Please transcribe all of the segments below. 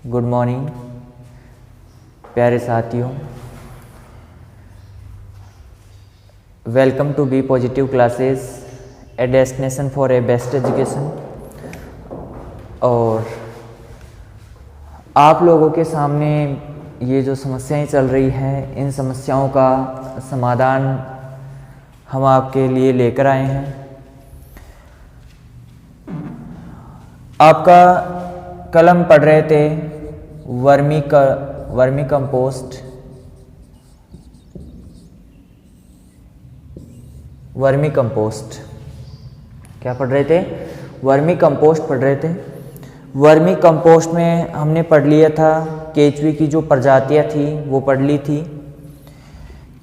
Good morning प्यारे साथियों, welcome to be positive classes a destination for a best education. और आप लोगों के सामने ये जो समस्याएं चल रही हैं, इन समस्याओं का समाधान हम आपके लिए लेकर आए हैं। आपका कलम पढ़ रहे थे वर्मी कंपोस्ट। क्या पढ़ रहे थे? वर्मी कंपोस्ट पढ़ रहे थे। वर्मी कंपोस्ट में हमने पढ़ लिया था केचुए की जो प्रजातियां थी वो पढ़ ली थी।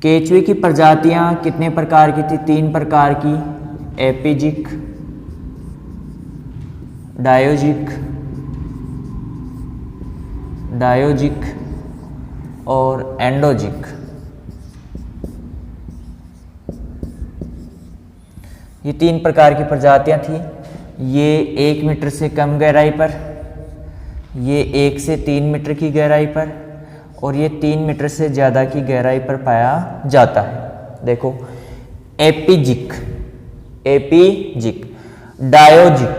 केचुए की प्रजातियां कितने प्रकार की थी? 3 प्रकार की, एपिजिक, डायोजिक और एंडोजिक। ये 3 प्रकार की प्रजातियां थी। ये 1 मीटर से कम गहराई पर, ये 1 से 3 मीटर की गहराई पर और ये 3 मीटर से ज़्यादा की गहराई पर पाया जाता है। देखो, एपिजिक, डायोजिक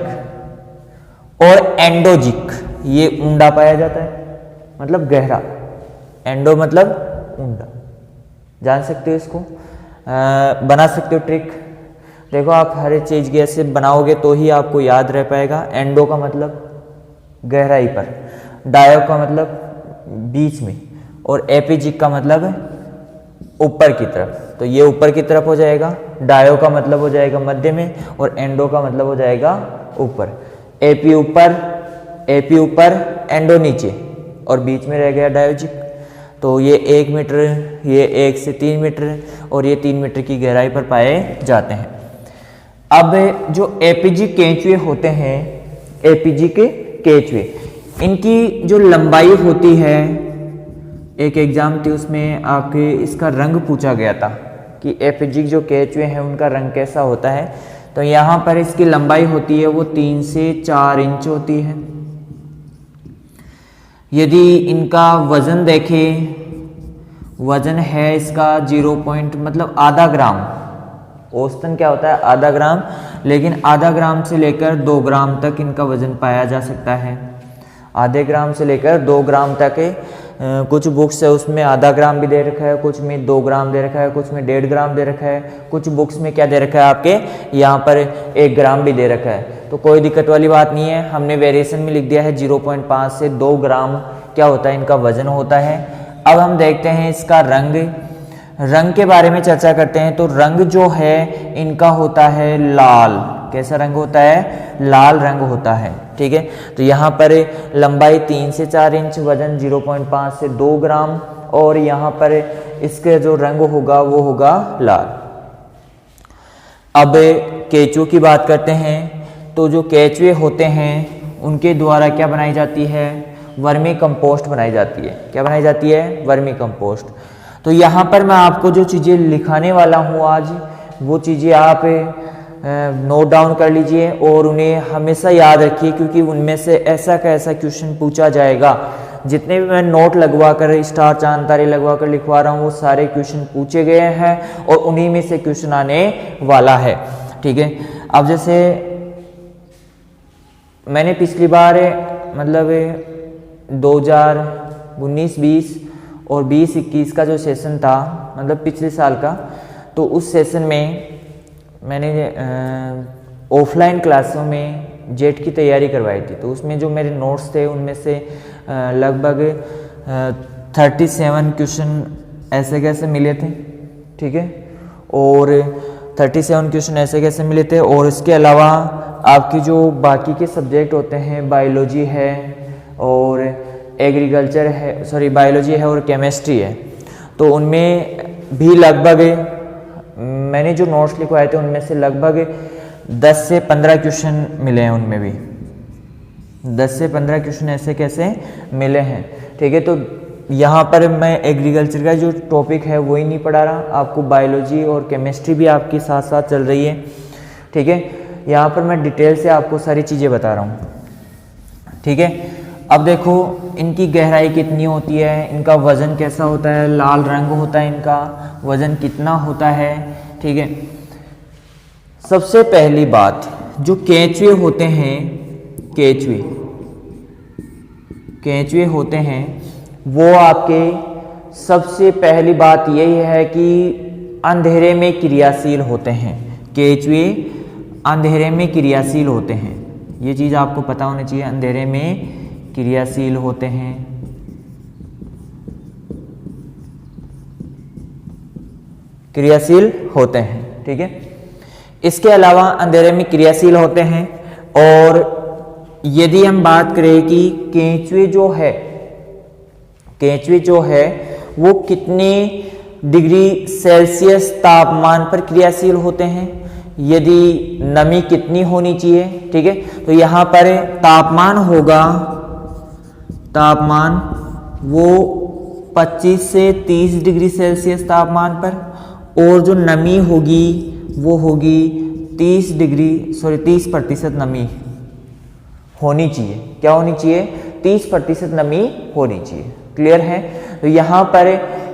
और एंडोजिक, ये ऊंडा पाया जाता है, मतलब गहरा। एंडो मतलब ऊंडा। जान सकते हो इसको, बना सकते हो ट्रिक। देखो, आप हर एक चीज़ की ऐसे बनाओगे तो ही आपको याद रह पाएगा। एंडो का मतलब गहराई पर, डायो का मतलब बीच में और एपिजिक का मतलब ऊपर की तरफ। तो ये ऊपर की तरफ हो जाएगा, डायो का मतलब हो जाएगा मध्य में और एंडो का मतलब हो जाएगा ऊपर। एपी ऊपर, एंडो नीचे और बीच में रह गया डायोजिक। तो ये 1 मीटर, ये 1 से 3 मीटर और ये 3 मीटर की गहराई पर पाए जाते हैं। अब जो एपिजिक केंचुए होते हैं, एपिजिक केंचुए, इनकी जो लंबाई होती है, एक एग्जाम थी उसमें आपके इसका रंग पूछा गया था कि एपिजिक जो केंचुए हैं उनका रंग कैसा होता है। तो यहाँ पर इसकी लंबाई होती है वो 3 से 4 इंच होती है। यदि इनका वजन देखें, वजन है इसका 0 आधा ग्राम। औसतन क्या होता है? आधा ग्राम, लेकिन आधा ग्राम से लेकर 2 ग्राम तक इनका वजन पाया जा सकता है। आधे ग्राम से लेकर 2 ग्राम तक। कुछ बुक्स है उसमें आधा ग्राम भी दे रखा है, कुछ में 2 ग्राम दे रखा है, कुछ में 1.5 ग्राम दे रखा है, कुछ बुक्स में क्या दे रखा है आपके यहाँ पर 1 ग्राम भी दे रखा है। तो कोई दिक्कत वाली बात नहीं है, हमने वेरिएशन में लिख दिया है 0.5 से 2 ग्राम क्या होता है, इनका वजन होता है। अब हम देखते हैं इसका रंग के बारे में चर्चा करते हैं। तो रंग जो है इनका होता है लाल। कैसा रंग होता है? लाल रंग होता है। ठीक है, तो यहाँ पर लंबाई 3 से 4 इंच, वजन 0.5 से 2 ग्राम और यहाँ पर इसके जो रंग होगा वो होगा लाल। अब केंचुए की बात करते हैं। तो जो केंचुए होते हैं उनके द्वारा क्या बनाई जाती है? वर्मी कंपोस्ट बनाई जाती है। क्या बनाई जाती है? Vermi compost. तो यहाँ पर मैं आपको जो चीज़ें लिखाने वाला हूँ आज, वो चीज़ें आप नोट डाउन कर लीजिए और उन्हें हमेशा याद रखिए, क्योंकि उनमें से ऐसा का ऐसा क्वेश्चन पूछा जाएगा। जितने भी मैं नोट लगवा कर, स्टार चांद तारे लगवा कर लिखवा रहा हूँ, वो सारे क्वेश्चन पूछे गए हैं और उन्हीं में से क्वेश्चन आने वाला है। ठीक है, अब जैसे मैंने पिछली बार 2019-20 और 20-21 का जो सेशन था, मतलब पिछले साल का, तो उस सेशन में मैंने ऑफलाइन क्लासों में जेट की तैयारी करवाई थी। तो उसमें जो मेरे नोट्स थे उनमें से लगभग 37 क्वेश्चन ऐसे कैसे मिले थे। ठीक है, और 37 क्वेश्चन ऐसे कैसे मिले थे। और इसके अलावा आपकी जो बाकी के सब्जेक्ट होते हैं, बायोलॉजी है और एग्रीकल्चर है, सॉरी बायोलॉजी है और केमिस्ट्री है, तो उनमें भी लगभग मैंने जो नोट्स लिखवाए थे उनमें से लगभग 10 से 15 क्वेश्चन मिले हैं। उनमें भी 10 से 15 क्वेश्चन ऐसे कैसे मिले हैं। ठीक है, तो यहाँ पर मैं एग्रीकल्चर का जो टॉपिक है वही नहीं पढ़ा रहा, आपको बायोलॉजी और केमिस्ट्री भी आपके साथ साथ चल रही है। ठीक है, यहाँ पर मैं डिटेल से आपको सारी चीज़ें बता रहा हूँ। ठीक है, अब देखो इनकी गहराई कितनी होती है, इनका वज़न कैसा होता है, लाल रंग होता है, इनका वज़न कितना होता है। ठीक है, सबसे पहली बात, जो केंचुए होते हैं, केंचुए होते हैं, वो आपके सबसे पहली बात यही है कि अंधेरे में क्रियाशील होते हैं। केंचुए अंधेरे में क्रियाशील होते हैं, ये चीज़ आपको पता होनी चाहिए, अंधेरे में क्रियाशील होते हैं। ठीक है, इसके अलावा अंधेरे में क्रियाशील होते हैं। और यदि हम बात करें कि केंचुए जो है वो कितने डिग्री सेल्सियस तापमान पर क्रियाशील होते हैं, यदि नमी कितनी होनी चाहिए। ठीक है, तो यहाँ पर तापमान वो 25 से 30 डिग्री सेल्सियस तापमान पर, और जो नमी होगी वो होगी 30% नमी होनी चाहिए। क्या होनी चाहिए? 30% नमी होनी चाहिए। क्लियर है? तो यहाँ पर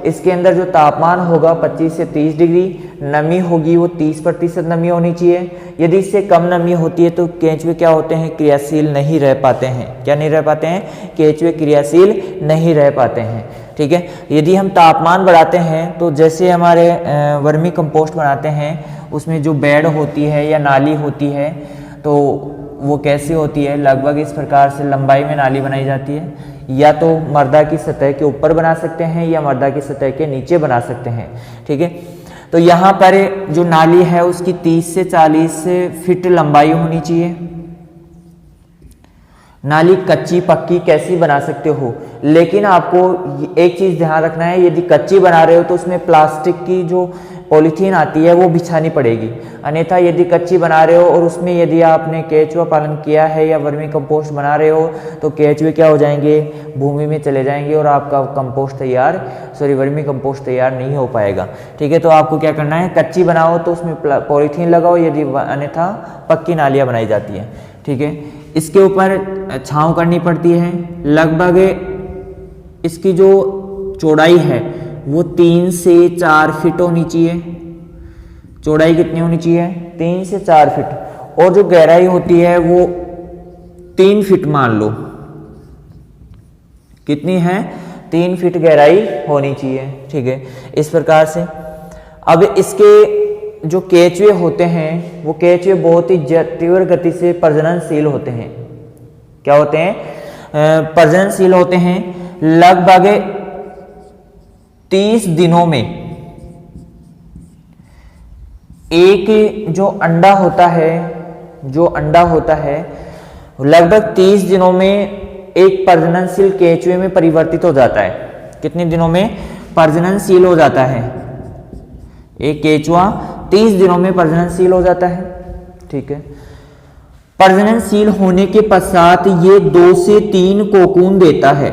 इसके अंदर जो तापमान होगा 25 से 30 डिग्री, नमी होगी वो 30% नमी होनी चाहिए। यदि इससे कम नमी होती है तो केंचुए क्या होते हैं? क्रियाशील नहीं रह पाते हैं। क्या नहीं रह पाते हैं? केंचुए क्रियाशील नहीं रह पाते हैं। ठीक है, यदि हम तापमान बढ़ाते हैं तो जैसे हमारे वर्मी कंपोस्ट बनाते हैं उसमें जो बेड होती है या नाली होती है, तो वो कैसी होती है? लगभग इस प्रकार से लंबाई में नाली बनाई जाती है। या तो मर्दा की सतह के ऊपर बना सकते हैं या मर्दा की सतह के नीचे बना सकते हैं। ठीक है, तो यहाँ पर जो नाली है उसकी 30 से 40 फीट लंबाई होनी चाहिए। नाली कच्ची पक्की कैसी बना सकते हो, लेकिन आपको एक चीज़ ध्यान रखना है, यदि कच्ची बना रहे हो तो उसमें प्लास्टिक की जो पॉलीथीन आती है वो बिछानी पड़ेगी। अन्यथा यदि कच्ची बना रहे हो और उसमें यदि आपने केंचुआ पालन किया है या वर्मी कंपोस्ट बना रहे हो तो केंचुए क्या हो जाएंगे? भूमि में चले जाएंगे और आपका वर्मी कंपोस्ट तैयार नहीं हो पाएगा। ठीक है, तो आपको क्या करना है? कच्ची बनाओ तो उसमें पॉलीथीन लगाओ, यदि अन्यथा पक्की नालियाँ बनाई जाती हैं। ठीक है, इसके ऊपर छांव करनी पड़ती है। लगभग इसकी जो चौड़ाई है वो 3 से 4 फीट होनी चाहिए। चौड़ाई कितनी होनी चाहिए? 3 से 4 फीट। और जो गहराई होती है वो 3 फीट मान लो। कितनी है? 3 फीट गहराई होनी चाहिए। ठीक है, इस प्रकार से। अब इसके जो केंचुए होते हैं वो केंचुए बहुत ही तीव्र गति से प्रजननशील होते हैं। क्या होते हैं? प्रजननशील होते हैं। लगभग 30 दिनों में एक जो अंडा होता है लगभग 30 दिनों में एक प्रजननशील केंचुए में परिवर्तित हो जाता है। कितने दिनों में प्रजननशील हो जाता है? एक केंचुआ 30 दिनों में प्रजननशील हो जाता है। ठीक है, प्रजननशील होने के पश्चात ये 2 से 3 कोकून देता है।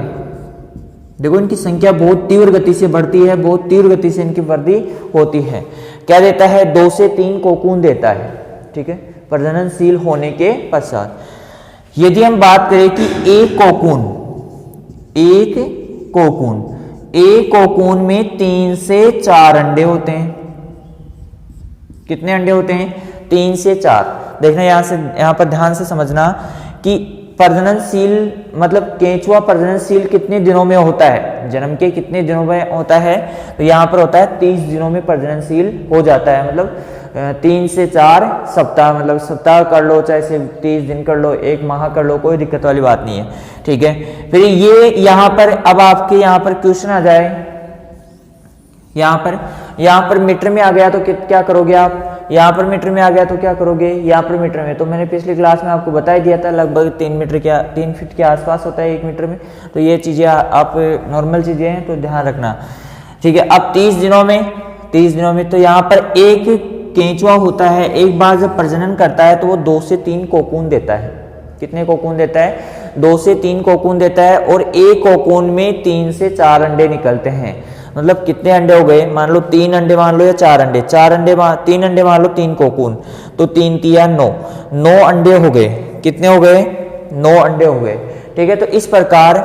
देखो इनकी संख्या बहुत तीव्र गति से बढ़ती है, बहुत तीव्र गति से इनकी वृद्धि होती है। क्या देता है? 2 से 3 कोकून देता है। ठीक है, प्रजननशील होने के पश्चात। यदि हम बात करें कि एक कोकून में 3 से 4 अंडे होते हैं। कितने अंडे होते हैं? 3 से 4। देखना यहाँ पर ध्यान से समझना कि प्रजननशील मतलब केंचुआ प्रजननशील कितने दिनों में होता है? जन्म के कितने दिनों में होता है? तो यहाँ पर होता है 30 दिनों में प्रजननशील हो जाता है। मतलब 3 से 4 सप्ताह, मतलब सप्ताह कर लो चाहे सिर्फ 30 दिन कर लो, 1 माह कर लो, कोई दिक्कत वाली बात नहीं है। ठीक है, फिर ये यहाँ पर अब आपके यहाँ पर क्वेश्चन आ जाए, यहाँ पर मीटर में आ गया तो क्या करोगे आप? यहाँ पर मीटर में आ गया तो क्या करोगे? यहाँ पर मीटर में, तो मैंने पिछली क्लास में आपको बता दिया था लगभग 3 फीट के आसपास होता है 1 मीटर में। तो ये चीज़ें आप नॉर्मल चीज़ें हैं तो ध्यान रखना। ठीक है, अब 30 दिनों में तो यहाँ पर एक केंचुआ होता है, एक बार जब प्रजनन करता है तो वो 2 से 3 कोकून देता है। कितने कोकून देता है? 2 से 3 कोकून देता है। और एक कोकून में 3 से 4 अंडे निकलते हैं। मतलब कितने अंडे हो गए? मान लो 3 अंडे मान लो या 4 अंडे, 3 अंडे मान लो, 3 कोकून, तो 3 3 9 अंडे हो गए। कितने हो गए? 9 अंडे हो गए। ठीक है। तो इस प्रकार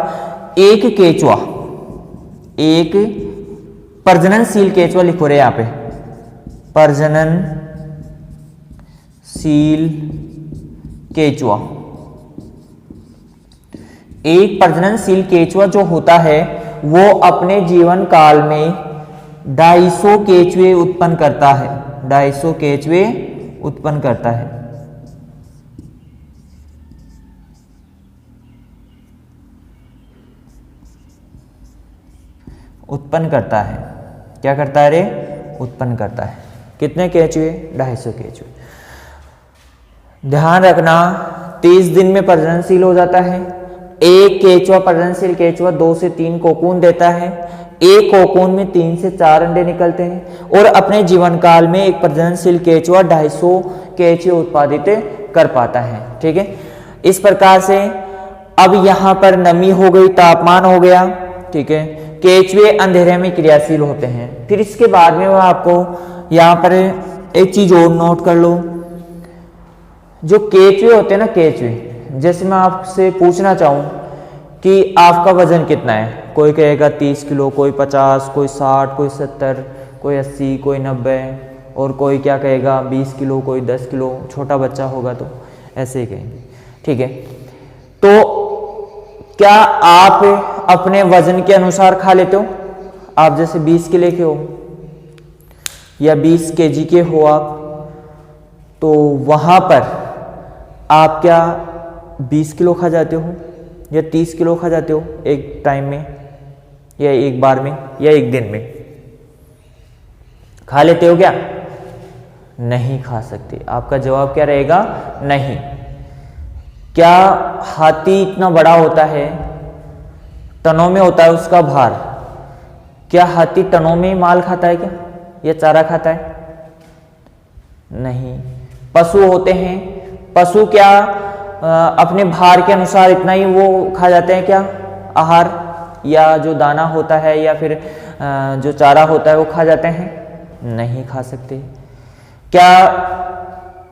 एक केचुआ, एक प्रजननशील केचुआ लिखो रे यहाँ पे, प्रजननशील केचुआ, एक प्रजननशील केचुआ जो होता है वो अपने जीवन काल में 250 केचुए उत्पन्न करता है, 250 केचुए उत्पन्न करता है। उत्पन्न करता है, क्या करता है रे? उत्पन्न करता है। कितने केचुए? 250 केचुए। ध्यान रखना 30 दिन में प्रजननशील हो जाता है। एक केचुआ, प्रजननशील केचुआ 2 से 3 कोकून देता है। एक कोकून में 3 से 4 अंडे निकलते हैं और अपने जीवन काल में एक प्रजननशील केचुआ 250 केचुए उत्पादित कर पाता है, ठीक है। इस प्रकार से अब यहां पर नमी हो गई, तापमान हो गया, ठीक है। केचुए अंधेरे में क्रियाशील होते हैं। फिर इसके बाद में वो आपको यहाँ पर एक चीज और नोट कर लो, जो केचुए होते हैं ना, केचुए, जैसे मैं आपसे पूछना चाहूँ कि आपका वजन कितना है, कोई कहेगा 30 किलो, कोई 50, कोई 60, कोई 70, कोई 80, कोई 90, और कोई क्या कहेगा 20 किलो, कोई 10 किलो, छोटा बच्चा होगा तो ऐसे ही कहेंगे, ठीक है। तो क्या आप अपने वजन के अनुसार खा लेते हो? आप जैसे 20 किलो के हो या 20 केजी के हो आप, तो वहां पर आप क्या 20 किलो खा जाते हो या 30 किलो खा जाते हो एक टाइम में, या एक बार में, या एक दिन में? खा लेते हो क्या? नहीं खा सकते। आपका जवाब क्या रहेगा? नहीं। क्या हाथी इतना बड़ा होता है, टनों में होता है उसका भार, क्या हाथी टनों में माल खाता है क्या, या चारा खाता है? नहीं। पशु होते हैं, पशु क्या अपने भार के अनुसार इतना ही वो खा जाते हैं क्या, आहार या जो दाना होता है या फिर जो चारा होता है वो खा जाते हैं? नहीं खा सकते। क्या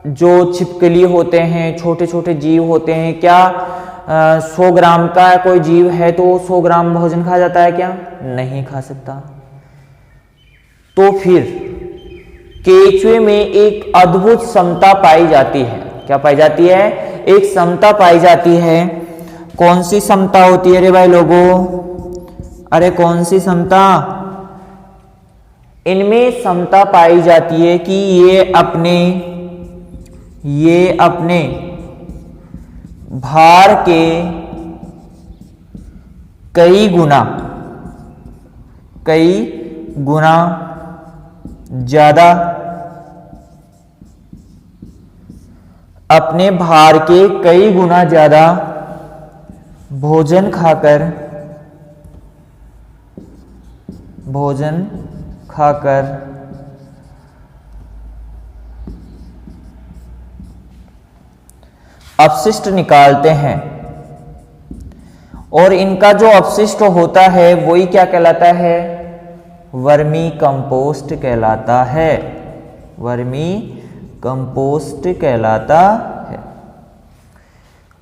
जो छिपकली होते हैं, छोटे छोटे जीव होते हैं, क्या 100 ग्राम का कोई जीव है तो 100 ग्राम भोजन खा जाता है क्या? नहीं खा सकता। तो फिर केचुए में एक अद्भुत समता पाई जाती है। क्या पाई जाती है? एक समता पाई जाती है। कौन सी समता होती है रे भाई लोगों? अरे कौन सी समता? इनमें समता पाई जाती है कि ये अपने भार के कई गुना ज्यादा, अपने भार के कई गुना ज्यादा भोजन खाकर अपशिष्ट निकालते हैं, और इनका जो अपशिष्ट होता है वही क्या कहलाता है? वर्मी कंपोस्ट कहलाता है। वर्मी कंपोस्ट कहलाता है।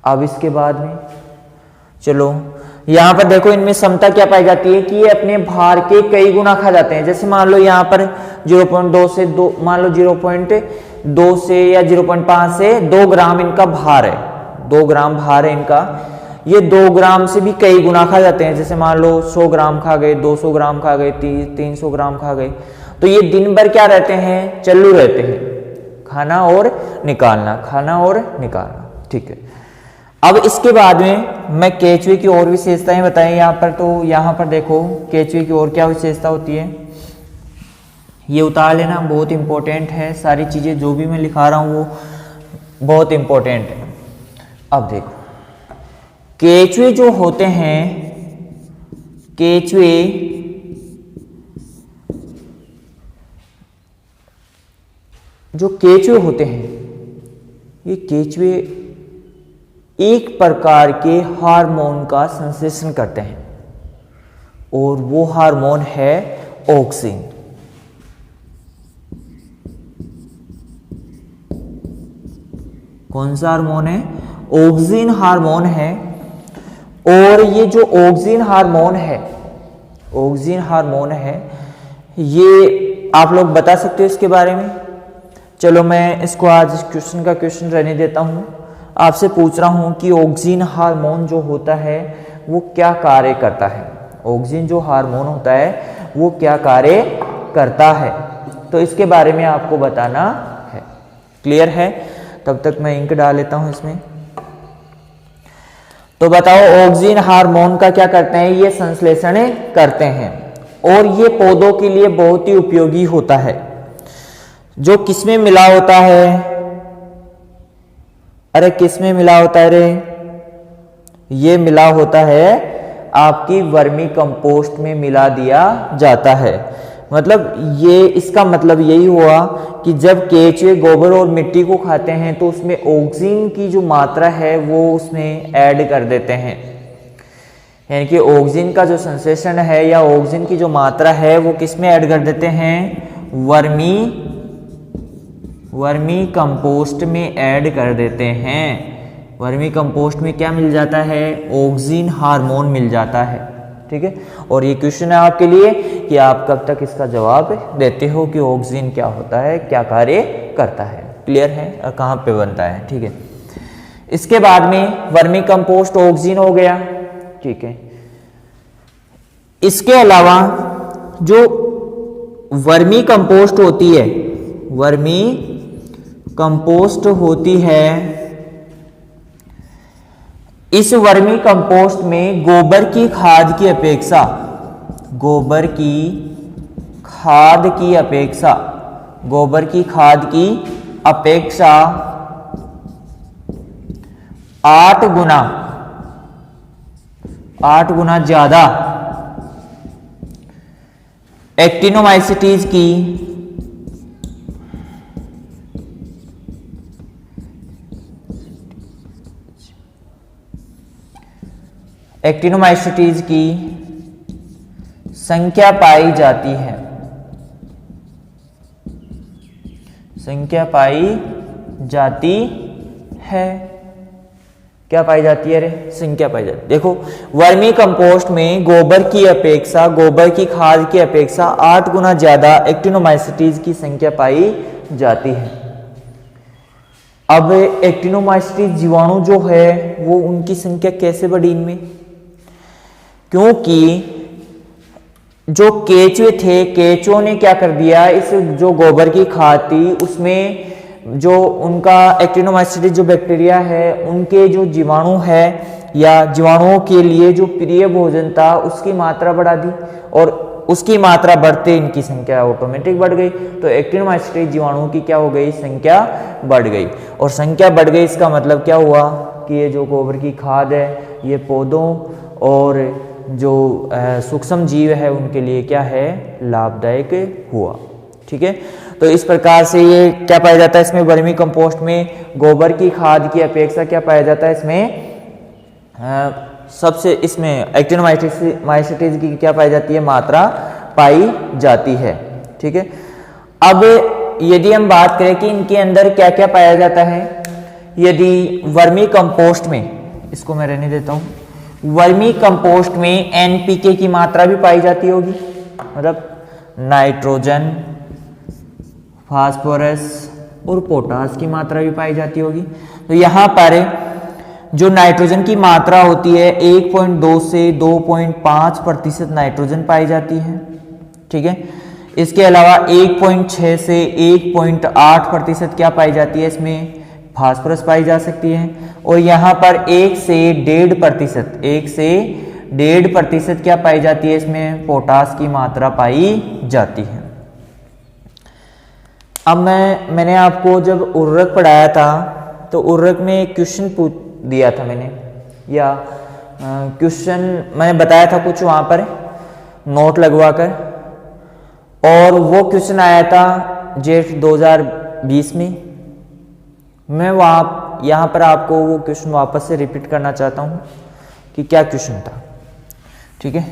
अब इसके बाद में चलो यहां पर देखो, इनमें समता क्या पाई जाती है कि ये अपने भार के कई गुना खा जाते हैं। जैसे मान लो यहां पर 0.2 से 2, मान लो 0.2 से या 0.5 से 2 ग्राम इनका भार है, 2 ग्राम भार है इनका। ये 2 ग्राम से भी कई गुना खा जाते हैं। जैसे मान लो 100 ग्राम खा गए, 200 ग्राम खा गए, 300 ग्राम खा गए। तो ये दिन भर क्या रहते हैं? चालू रहते हैं, खाना और निकालना, खाना और निकालना, ठीक है। अब इसके बाद में मैं केचुए की और विशेषताएं बताएं यहाँ पर। तो यहाँ पर देखो केचुए की और क्या विशेषता होती है, ये उतार लेना, बहुत इंपॉर्टेंट है। सारी चीजें जो भी मैं लिखा रहा हूँ वो बहुत इंपॉर्टेंट है। अब देखो केचुए जो होते हैं, केचुए होते हैं, ये केचुए एक प्रकार के हार्मोन का संश्लेषण करते हैं, और वो हार्मोन है ऑक्सिन। कौन सा हार्मोन है? ऑक्सिन हार्मोन है। और ये जो ऑक्सिन हार्मोन है, ऑक्सिन हार्मोन है, ये आप लोग बता सकते हो इसके बारे में? चलो मैं इसको आज इस क्वेश्चन का क्वेश्चन रहने देता हूँ। आपसे पूछ रहा हूँ कि ऑक्सिन हार्मोन जो होता है वो क्या कार्य करता है। ऑक्सिन जो हार्मोन होता है वो क्या कार्य करता है, तो इसके बारे में आपको बताना है। क्लियर है? तब तक मैं इंक डाल लेता हूँ इसमें। तो बताओ ऑक्सिन हार्मोन का क्या करते हैं? ये संश्लेषण करते हैं और ये पौधों के लिए बहुत ही उपयोगी होता है। जो किसमें मिला होता है? अरे किसमें मिला होता है रे? ये मिला होता है आपकी वर्मी कंपोस्ट में मिला दिया जाता है। मतलब ये इसका मतलब यही हुआ कि जब केंचुए गोबर और मिट्टी को खाते हैं तो उसमें ऑक्सीजन की जो मात्रा है वो उसमें ऐड कर देते हैं। यानी कि ऑक्सीजन का जो संश्लेषण है या ऑक्सीजन की जो मात्रा है वो किस में ऐड कर देते हैं? वर्मी कंपोस्ट में ऐड कर देते हैं। वर्मी कंपोस्ट में क्या मिल जाता है? ऑक्सीजन हार्मोन मिल जाता है। ठीक है, और ये क्वेश्चन है आपके लिए कि आप कब तक इसका जवाब देते हो कि ऑक्सीजन क्या होता है, क्या कार्य करता है। क्लियर है? और कहाँ पे बनता है। ठीक है, इसके बाद में वर्मी कंपोस्ट ऑक्सीजन हो गया। ठीक है, इसके अलावा जो वर्मी कंपोस्ट होती है, वर्मी कंपोस्ट होती है, इस वर्मी कंपोस्ट में गोबर की खाद की अपेक्षा, गोबर की खाद की अपेक्षा, गोबर की खाद की अपेक्षा 8 गुना ज्यादा एक्टिनोमाइसिटीज की संख्या पाई जाती है। संख्या पाई जाती है। क्या पाई जाती है रे? संख्या पाई जाती है। देखो, वर्मी कंपोस्ट में गोबर की अपेक्षा, गोबर की खाद की अपेक्षा 8 गुना ज्यादा एक्टिनोमाइसिटीज की संख्या पाई जाती है। अब एक्टिनोमाइसिटीज जीवाणु जो है वो उनकी संख्या कैसे बढ़ी इनमें? क्योंकि जो केंचुए थे, केंचुओं ने क्या कर दिया, इस जो गोबर की खाद थी उसमें जो उनका एक्टिनोमाइसिटीज जो बैक्टीरिया है उनके जो जीवाणु है या जीवाणुओं के लिए जो प्रिय भोजन था उसकी मात्रा बढ़ा दी, और उसकी मात्रा बढ़ते इनकी संख्या ऑटोमेटिक बढ़ गई। तो एक्टिनोमाइसिटीज जीवाणुओं की क्या हो गई? संख्या बढ़ गई। और संख्या बढ़ गई इसका मतलब क्या हुआ कि ये जो गोबर की खाद है ये पौधों और जो सूक्ष्म जीव है उनके लिए क्या है? लाभदायक हुआ। ठीक है, तो इस प्रकार से ये क्या पाया जाता है इसमें? वर्मी कंपोस्ट में गोबर की खाद की अपेक्षा क्या पाया जाता है इसमें? सबसे इसमें एक्टिनोमाइसिटीज की क्या पाई जाती है? मात्रा पाई जाती है। ठीक है, अब यदि हम बात करें कि इनके अंदर क्या क्या पाया जाता है, यदि वर्मी कंपोस्ट में, इसको मैं रहने देता हूं, वर्मी कंपोस्ट में एनपीके की मात्रा भी पाई जाती होगी, मतलब नाइट्रोजन, फास्फोरस और पोटास की मात्रा भी पाई जाती होगी। तो यहाँ पर जो नाइट्रोजन की मात्रा होती है 1.2 से 2.5% नाइट्रोजन पाई जाती है। ठीक है, इसके अलावा 1.6 से 1.8% क्या पाई जाती है इसमें? फास्फोरस पाई जा सकती है। और यहाँ पर 1 से 1.5% क्या पाई जाती है इसमें? पोटास की मात्रा पाई जाती है। अब मैंने आपको जब उर्वरक पढ़ाया था तो उर्वरक में एक क्वेश्चन पूछ दिया था मैंने, या क्वेश्चन मैंने बताया था कुछ वहाँ पर नोट लगवाकर, और वो क्वेश्चन आया था जेठ 2020 में। मैं यहाँ पर आपको वो क्वेश्चन वापस से रिपीट करना चाहता हूँ कि क्या क्वेश्चन था। ठीक है,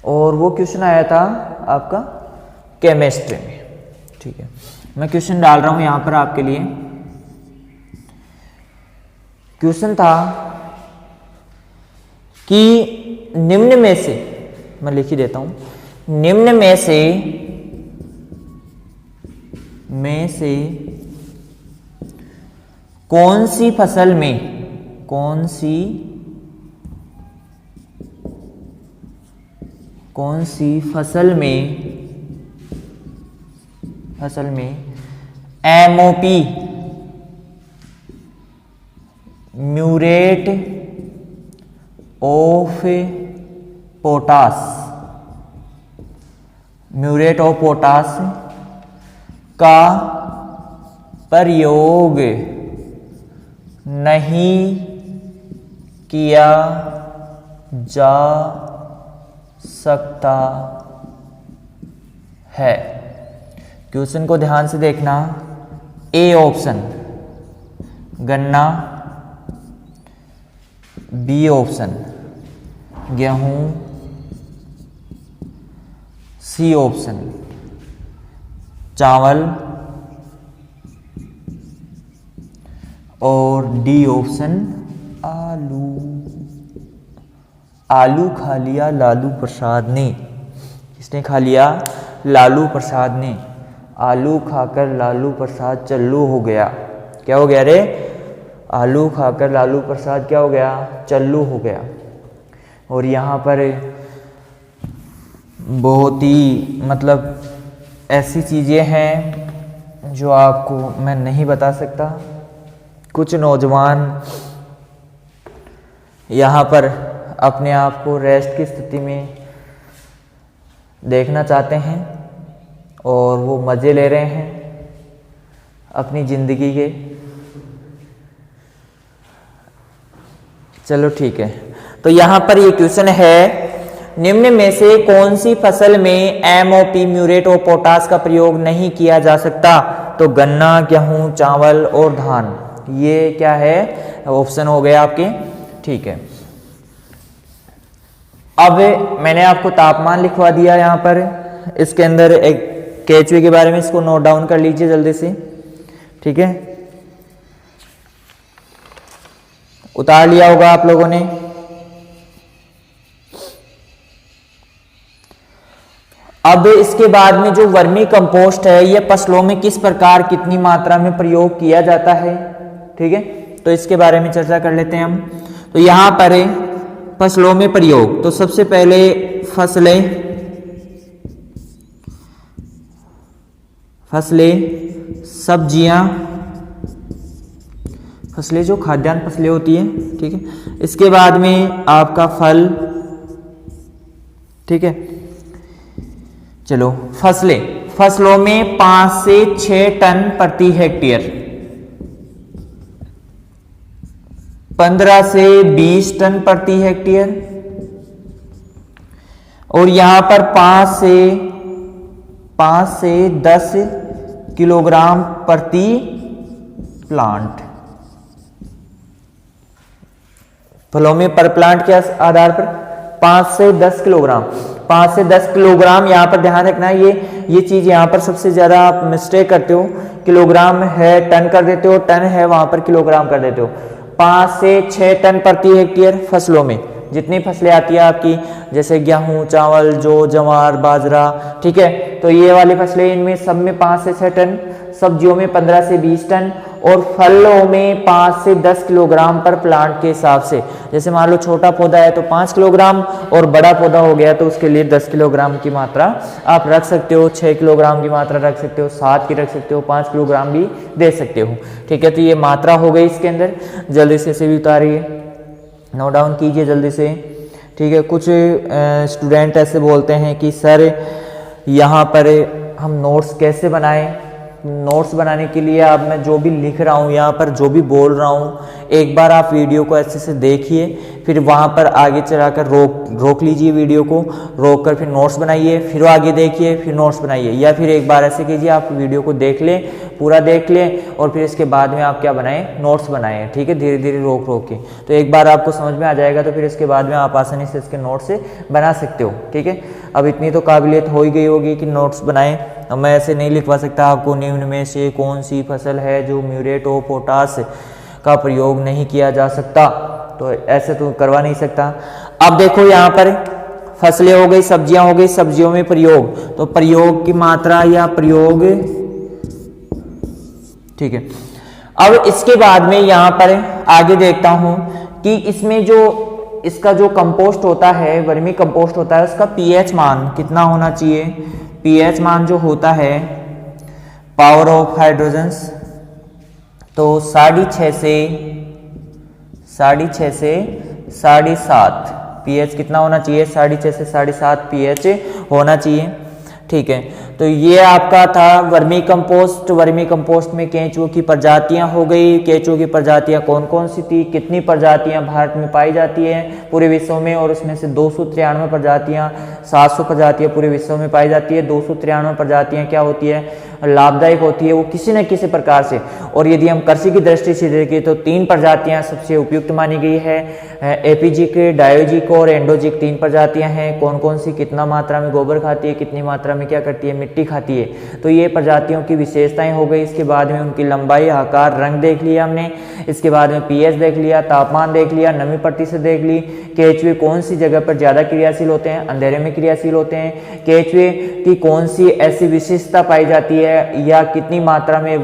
और वो क्वेश्चन आया था आपका केमिस्ट्री में। ठीक है, मैं क्वेश्चन डाल रहा हूँ यहाँ पर आपके लिए। क्वेश्चन था कि निम्न में से, मैं लिख ही देता हूं, निम्न में से कौन सी फसल में एमओपी म्यूरेट ऑफ पोटास का प्रयोग नहीं किया जा सकता है। क्वेश्चन को ध्यान से देखना। ए ऑप्शन गन्ना, बी ऑप्शन गेहूं, सी ऑप्शन चावल और डी ऑप्शन आलू। आलू खा लिया लालू प्रसाद ने। किसने खा लिया? लालू प्रसाद ने। आलू खाकर लालू प्रसाद चल्लू हो गया। क्या हो गया रे? आलू खाकर लालू प्रसाद क्या हो गया? चल्लू हो गया। और यहाँ पर बहुत ही मतलब ऐसी चीज़ें हैं जो आपको मैं नहीं बता सकता। कुछ नौजवान यहाँ पर अपने आप को रेस्ट की स्थिति में देखना चाहते हैं और वो मज़े ले रहे हैं अपनी ज़िंदगी के। चलो ठीक है, तो यहाँ पर ये क्वेश्चन है, निम्न में से कौन सी फसल में एमओपी म्यूरेट ऑफ पोटास का प्रयोग नहीं किया जा सकता? तो गन्ना, गेहूं, चावल और धान। ये क्या है? ऑप्शन हो गए आपके। ठीक है, अब मैंने आपको तापमान लिखवा दिया यहाँ पर। इसके अंदर एक केचुए के बारे में, इसको नोट डाउन कर लीजिए जल्दी से। ठीक है, उतार लिया होगा आप लोगों ने। अब इसके बाद में जो वर्मी कंपोस्ट है, ये फसलों में किस प्रकार कितनी मात्रा में प्रयोग किया जाता है। ठीक है, तो इसके बारे में चर्चा कर लेते हैं हम। तो यहां पर फसलों में प्रयोग, तो सबसे पहले फसलें, सब्जियां, फसलें जो खाद्यान्न फसलें होती है। ठीक है, इसके बाद में आपका फल। ठीक है, चलो फसलों में 5 से 6 टन प्रति हेक्टेयर, 15 से 20 टन प्रति हेक्टेयर, और यहां पर 5 से 10 किलोग्राम प्रति प्लांट। फलों में पर प्लांट के आधार पर 5 से 10 किलोग्राम, 5 से 10 किलोग्राम। यहाँ पर ध्यान रखना है, ये चीज़ यहाँ पर सबसे ज़्यादा आप मिस्टेक करते हो। किलोग्राम है टन कर देते हो, टन है वहाँ पर किलोग्राम कर देते हो। 5 से 6 टन प्रति हेक्टेयर फसलों में, जितनी फसलें आती है आपकी, जैसे गेहूँ, चावल, जौ, जवार, बाजरा। ठीक है, तो ये वाली फसलें, इनमें सब में 5 से 6 टन, सब्जियों में 15 से 20 टन, और फलों में 5 से 10 किलोग्राम पर प्लांट के हिसाब से। जैसे मान लो छोटा पौधा है तो 5 किलोग्राम, और बड़ा पौधा हो गया तो उसके लिए 10 किलोग्राम की मात्रा आप रख सकते हो, 6 किलोग्राम की मात्रा रख सकते हो, 7 की रख सकते हो, 5 किलोग्राम भी दे सकते हो। ठीक है, तो ये मात्रा हो गई इसके अंदर। जल्दी से इसे भी उतारिए, नोट डाउन कीजिए जल्दी से। ठीक है, कुछ स्टूडेंट ऐसे बोलते हैं कि सर यहाँ पर हम नोट्स कैसे बनाएं। नोट्स बनाने के लिए अब मैं जो भी लिख रहा हूँ, यहाँ पर जो भी बोल रहा हूँ, एक बार आप वीडियो को अच्छे से देखिए, फिर वहाँ पर आगे चलाकर रोक लीजिए वीडियो को, रोक कर फिर नोट्स बनाइए, फिर आगे देखिए, फिर नोट्स बनाइए। या फिर एक बार ऐसे कीजिए, आप वीडियो को देख लें, पूरा देख लें, और फिर इसके बाद में आप क्या बनाएं? नोट्स बनाएं। ठीक है, धीरे धीरे रोक के, तो एक बार आपको समझ में आ जाएगा, तो फिर इसके बाद में आप आसानी से इसके नोट्स बना सकते हो। ठीक है, अब इतनी तो काबिलियत हो ही गई होगी कि नोट्स बनाएं। अब मैं ऐसे नहीं लिखवा सकता आपको, निम्न में से कौन सी फसल है जो म्यूरेट ऑफ पोटास का प्रयोग नहीं किया जा सकता, तो ऐसे तो करवा नहीं सकता। अब देखो यहाँ पर फसलें हो गई, सब्जियां हो गई, सब्जियों में प्रयोग, तो प्रयोग की मात्रा या प्रयोग, ठीक है। अब इसके बाद में यहाँ पर आगे देखता हूं कि इसमें जो इसका जो कंपोस्ट होता है, वर्मी कंपोस्ट होता है, उसका पीएच मान कितना होना चाहिए। पीएच मान जो होता है पावर ऑफ हाइड्रोजन्स, तो 6.5 से 7.5 पीएच कितना होना चाहिए, 6.5 से 7.5 पीएच होना चाहिए, ठीक है। तो ये आपका था वर्मी कंपोस्ट। वर्मी कंपोस्ट में केंचुओं की प्रजातियां हो गई। केंचुओं की प्रजातियां कौन कौन सी थी, कितनी प्रजातियां भारत में पाई जाती है पूरे विश्व में, और उसमें से 293 प्रजातियां, 700 प्रजातियां पूरे विश्व में पाई जाती है। 293 प्रजातियां क्या होती है, लाभदायक होती है वो किसी न किसी प्रकार से। और यदि हम कृषि की दृष्टि से देखें तो 3 प्रजातियां सबसे उपयुक्त मानी गई है, एपीजिक, डायोजिक और एंडोजिक 3 प्रजातियां हैं। कौन कौन सी, कितना मात्रा में गोबर खाती है, कितनी मात्रा में क्या करती है, मिट्टी खाती है। तो ये प्रजातियों की विशेषताएं हो गई। इसके बाद में उनकी लंबाई, आकार, रंग देख लिया हमने। इसके बाद में पीएच देख लिया, तापमान देख लिया, नमी प्रतिशत देख ली। केंचुए कौन सी जगह पर ज्यादा क्रियाशील होते हैं, अंधेरे में क्रियाशील होते हैं। केंचुए की कौन सी ऐसी विशेषता पाई जाती है, या कितनी मात्रा में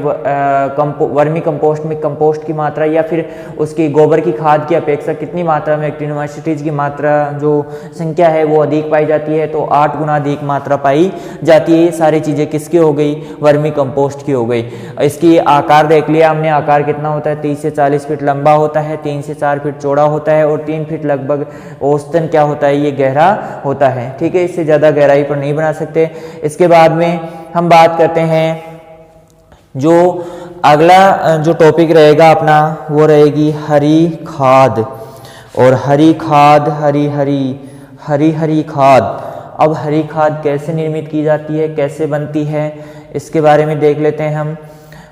वर्मी कंपोस्ट में कंपोस्ट की मात्रा या फिर उसकी गोबर की खाद की अपेक्षा कितनी मात्रा में एक्टिनोमाइसीटीज की मात्रा जो संख्या है वो अधिक पाई जाती है, तो 8 गुना अधिक मात्रा पाई जाती है। ये सारी चीजें किसकी हो गई, वर्मी कंपोस्ट की हो गई। इसकी आकार देख लिया हमने, आकार कितना होता है, 30 से 40 फीट लंबा होता है, 3 से 4 फीट चौड़ा होता है और 3 फीट लगभग औसतन क्या होता है, ये गहरा होता है, ठीक है। इससे ज्यादा गहराई पर नहीं बना सकते। इसके बाद में हम बात करते हैं, जो अगला जो टॉपिक रहेगा अपना वो रहेगी हरी खाद। और हरी खाद, हरी खाद। अब हरी खाद कैसे निर्मित की जाती है, कैसे बनती है, इसके बारे में देख लेते हैं हम।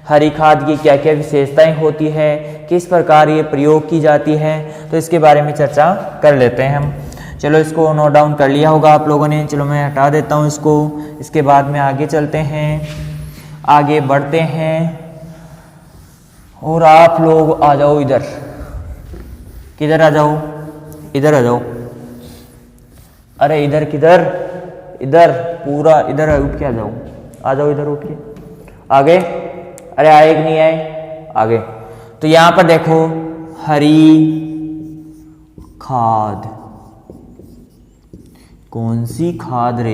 हरी खाद की क्या क्या विशेषताएं होती है, किस प्रकार ये प्रयोग की जाती है, तो इसके बारे में चर्चा कर लेते हैं हम। चलो इसको नोट डाउन कर लिया होगा आप लोगों ने। चलो मैं हटा देता हूँ इसको। इसके बाद में आगे चलते हैं, आगे बढ़ते हैं। और आप लोग आ जाओ इधर, किधर आ जाओ, इधर आ जाओ। अरे इधर किधर, इधर पूरा इधर उठ के आ जाओ, आ जाओ इधर उठ के आगे। अरे आए कि नहीं आए, आगे। तो यहां पर देखो हरी खाद, कौन सी खाद रे,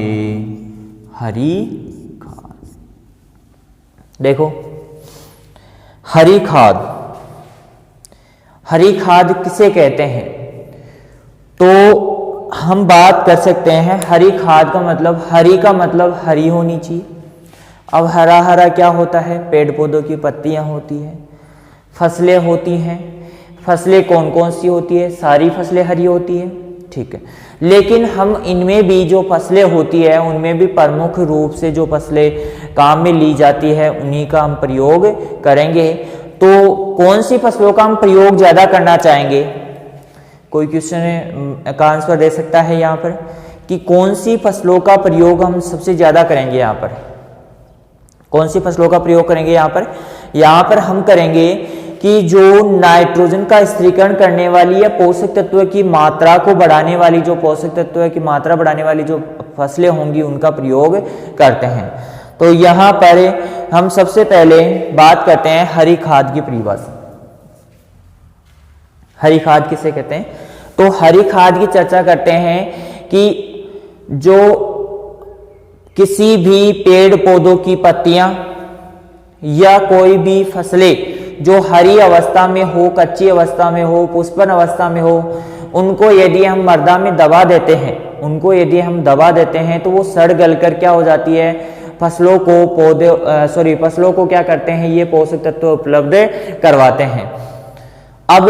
हरी खाद। देखो हरी खाद, हरी खाद किसे कहते हैं, तो हम बात कर सकते हैं हरी खाद का मतलब, हरी का मतलब हरी होनी चाहिए। अब हरा हरा क्या होता है, पेड़ पौधों की पत्तियां होती हैं, फसलें होती हैं। फसलें कौन कौन सी होती है, सारी फसलें हरी होती है, ठीक है। लेकिन हम इनमें भी जो फसलें होती है उनमें भी प्रमुख रूप से जो फसलें काम में ली जाती है उन्हीं का हम प्रयोग करेंगे। तो कौन सी फसलों का हम प्रयोग ज्यादा करना चाहेंगे, कोई क्वेश्चन का आंसर दे सकता है यहाँ पर कि कौन सी फसलों का प्रयोग हम सबसे ज्यादा करेंगे। यहाँ पर कौन सी फसलों का प्रयोग करेंगे, यहाँ पर हम करेंगे कि जो नाइट्रोजन का स्थिरीकरण करने वाली या पोषक तत्व की मात्रा को बढ़ाने वाली, जो पोषक तत्व की मात्रा बढ़ाने वाली जो फसलें होंगी उनका प्रयोग करते हैं। तो यहाँ पर हम सबसे पहले बात करते हैं हरी खाद की परिभाषा। हरी खाद किसे कहते हैं, तो हरी खाद की चर्चा करते हैं कि जो किसी भी पेड़ पौधों की पत्तियां या कोई भी फसलें जो हरी अवस्था में हो, कच्ची अवस्था में हो, पुष्पन अवस्था में हो, उनको यदि हम मृदा में दबा देते हैं, उनको यदि हम दबा देते हैं तो वो सड़ गल कर क्या हो जाती है, फसलों को फसलों को क्या करते हैं, ये पोषक तत्व उपलब्ध करवाते हैं। अब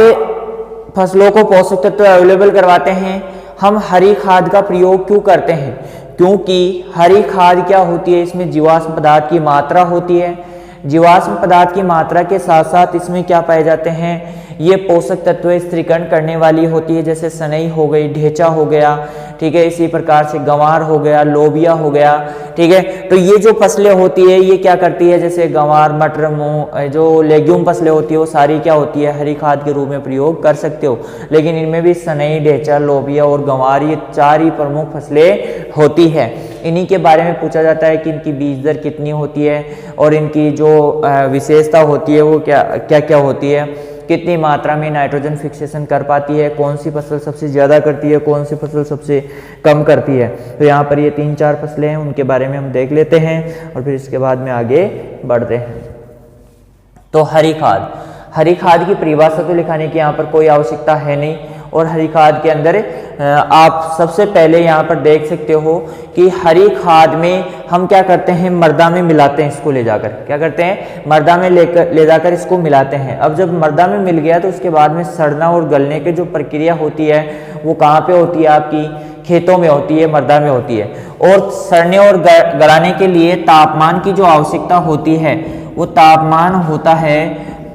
फसलों को पोषक तत्व अवेलेबल करवाते हैं, हम हरी खाद का प्रयोग क्यों करते हैं, क्योंकि हरी खाद क्या होती है, इसमें जीवाश्म पदार्थ की मात्रा होती है। जीवाश्म पदार्थ की मात्रा के साथ साथ इसमें क्या पाए जाते हैं, ये पोषक तत्व स्थिरीकरण करने वाली होती है, जैसे सनई हो गई, ढेंचा हो गया, ठीक है, इसी प्रकार से गंवार हो गया, लोबिया हो गया, ठीक है। तो ये जो फसलें होती है ये क्या करती है, जैसे गंवार, मटर, मूंग, जो लेग्यूम फसलें होती है वो सारी क्या होती है, हरी खाद के रूप में प्रयोग कर सकते हो। लेकिन इनमें भी सनई, ढेंचा, लोबिया और गंवार ये 4 ही प्रमुख फसलें होती है। इन्हीं के बारे में पूछा जाता है कि इनकी बीज दर कितनी होती है और इनकी जो विशेषता होती है वो क्या क्या होती है, कितनी मात्रा में नाइट्रोजन फिक्सेशन कर पाती है, कौन सी फसल सबसे ज़्यादा करती है, कौन सी फसल सबसे कम करती है। तो यहाँ पर ये 3-4 फसलें हैं, उनके बारे में हम देख लेते हैं और फिर इसके बाद में आगे बढ़ते हैं। तो हरी खाद की परिभाषा तो लिखाने की यहाँ पर कोई आवश्यकता है नहीं। और हरी खाद के अंदर आप सबसे पहले यहाँ पर देख सकते हो कि हरी खाद में हम क्या करते हैं, मर्दा में मिलाते हैं, इसको ले जाकर क्या करते हैं, मर्दा में ले जाकर इसको मिलाते हैं। अब जब मर्दा में मिल गया तो उसके बाद में सड़ना और गलने की जो प्रक्रिया होती है वो कहाँ पे होती है, आपकी खेतों में होती है, मर्दा में होती है। और सड़ने और गलाने के लिए तापमान की जो आवश्यकता होती है वो तापमान होता है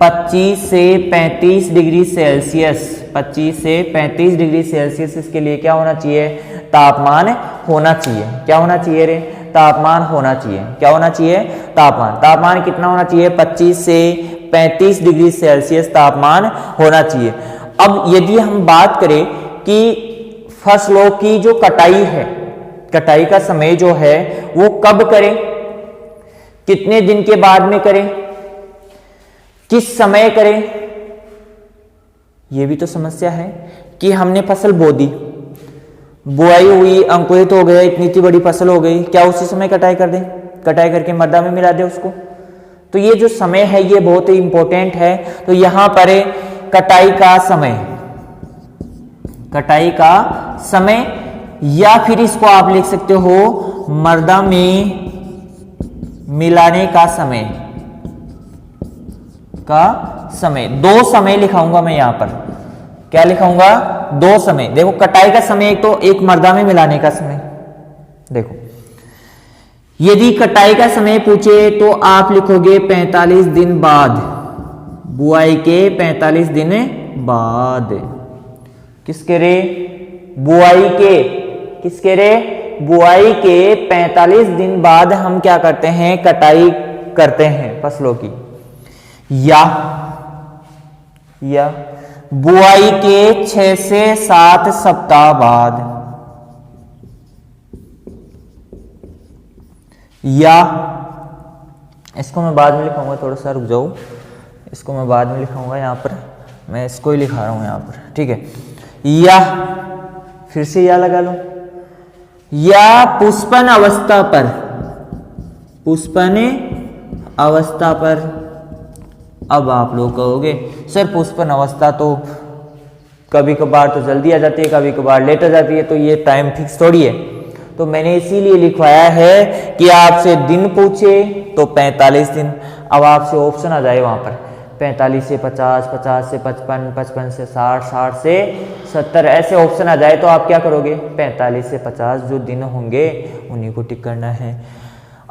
25 से 35 डिग्री सेल्सियस। 25 से 35 डिग्री सेल्सियस इसके लिए क्या होना चाहिए, तापमान होना चाहिए। क्या होना चाहिए रे, तापमान होना चाहिए। क्या होना चाहिए, तापमान कितना होना चाहिए, 25 से 35 डिग्री सेल्सियस तापमान होना चाहिए। अब यदि हम बात करें कि फसलों की जो कटाई है, कटाई का समय जो है वो कब करें, कितने दिन के बाद में करें, किस समय करें, यह भी तो समस्या है कि हमने फसल बो दी, बुआई हुई, अंकुरित हो गया, इतनी बड़ी फसल हो गई, क्या उसी समय कटाई कर दें, कटाई करके मर्दा में मिला दें उसको। तो ये जो समय है ये बहुत ही इंपॉर्टेंट है। तो यहां पर कटाई का समय या फिर इसको आप लिख सकते हो मर्दा में मिलाने का समय। 2 समय लिखाऊंगा मैं यहां पर। क्या लिखाऊंगा, 2 समय। देखो कटाई का समय एक मर्दा में मिलाने का समय। देखो यदि कटाई का समय पूछे तो आप लिखोगे 45 दिन बाद, बुआई के 45 दिन बाद। किसके रे, बुआई के, किसके रे, बुआई के 45 दिन बाद हम क्या करते हैं, कटाई करते हैं फसलों की। या बुआई के 6 से 7 सप्ताह बाद, या इसको मैं बाद में लिखाऊंगा, थोड़ा सा रुक जाओ, इसको मैं बाद में लिखाऊंगा, यहां पर मैं इसको ही लिखा रहा हूं यहां पर, ठीक है। या फिर से या लगा लो, या पुष्पन अवस्था पर। अब आप लोग कहोगे सर पुष्पन अवस्था तो कभी कभार तो जल्दी आ जाती है, कभी कभार लेट आ जाती है, तो ये टाइम फिक्स थोड़ी है। तो मैंने इसीलिए लिखवाया है कि आपसे दिन पूछे तो 45 दिन। अब आपसे ऑप्शन आ जाए वहां पर 45 से 50, 50 से 55, 55 से 60, 60 से 70 ऐसे ऑप्शन आ जाए तो आप क्या करोगे, 45 से 50 जो दिन होंगे उन्हीं को टिक करना है।